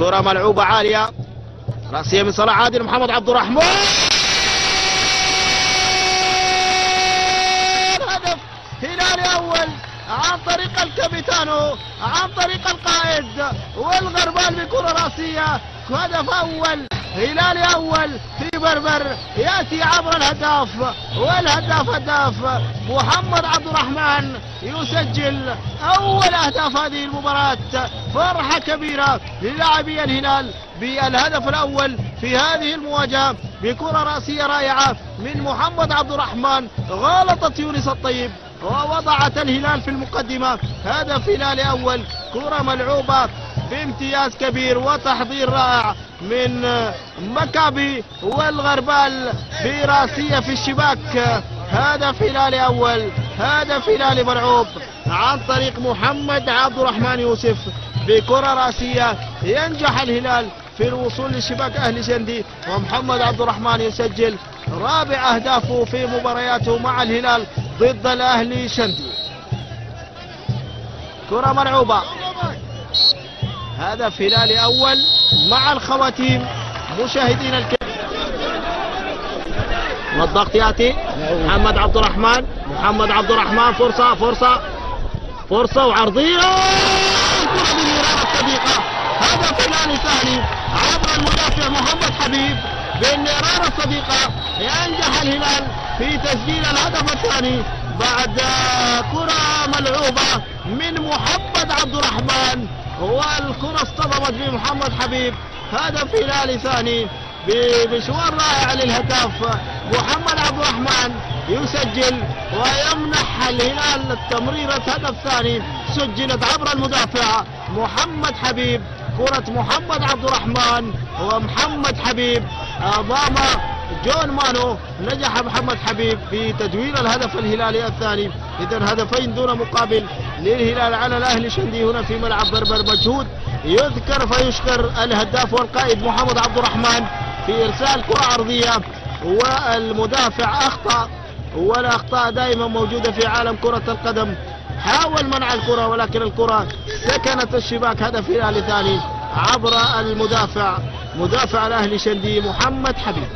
كرة ملعوبة عالية راسية من صلاح عادل محمد عبد الرحمن. هدف هلالي أول عن طريق الكابيتانو، عن طريق القائد والغربال بكرة راسية. هدف أول هلالي أول في بربر يأتي عبر الهداف، والهداف هداف محمد عبد الرحمن يسجل أول أهداف هذه المباراة. فرحة كبيرة للاعبي الهلال بالهدف الأول في هذه المواجهة بكرة راسية رائعة من محمد عبد الرحمن. غلطت يونس الطيب ووضعت الهلال في المقدمة. هدف هلالي أول، كرة ملعوبة بامتياز كبير وتحضير رائع من مكابي والغربال براسية في الشباك. هدف هلالي أول، هدف هلالي ملعوب عن طريق محمد عبد الرحمن يوسف بكرة راسية. ينجح الهلال في الوصول لشباك أهلي شندي، ومحمد عبد الرحمن يسجل رابع أهدافه في مبارياته مع الهلال ضد الأهلي شندي. كرة ملعوبة، هدف هلالي أول مع الخواتيم مشاهدين الكرام. والضغط يأتي محمد عبد الرحمن، محمد عبد الرحمن فرصة فرصة فرصة وعرضية كرة بالمرارة الصديقة. هدف هلالي ثاني عبر المدافع محمد حبيب بالمرارة الصديقة. ينجح الهلال في تسجيل الهدف الثاني بعد كرة ملعوبة من محمد عبد الرحمن، والكرة اصطدمت بمحمد حبيب. هدف هلالي ثاني بمشوار رائع للهداف محمد عبد الرحمن يسجل ويمنح الهلال التمريرة. هدف ثاني سجلت عبر المدافع محمد حبيب. كرة محمد عبد الرحمن ومحمد حبيب أمام جون مانو. نجح محمد حبيب في تدوير الهدف الهلالي الثاني. إذن هدفين دون مقابل للهلال على الأهلي شندي هنا في ملعب بربر. مجهود يذكر فيشكر الهداف والقائد محمد عبد الرحمن في إرسال كرة عرضية، والمدافع أخطأ، والأخطاء دائما موجودة في عالم كرة القدم. حاول منع الكرة ولكن الكرة سكنت الشباك. هدف هلالي ثاني عبر المدافع، مدافع الأهلي شندي محمد حبيب.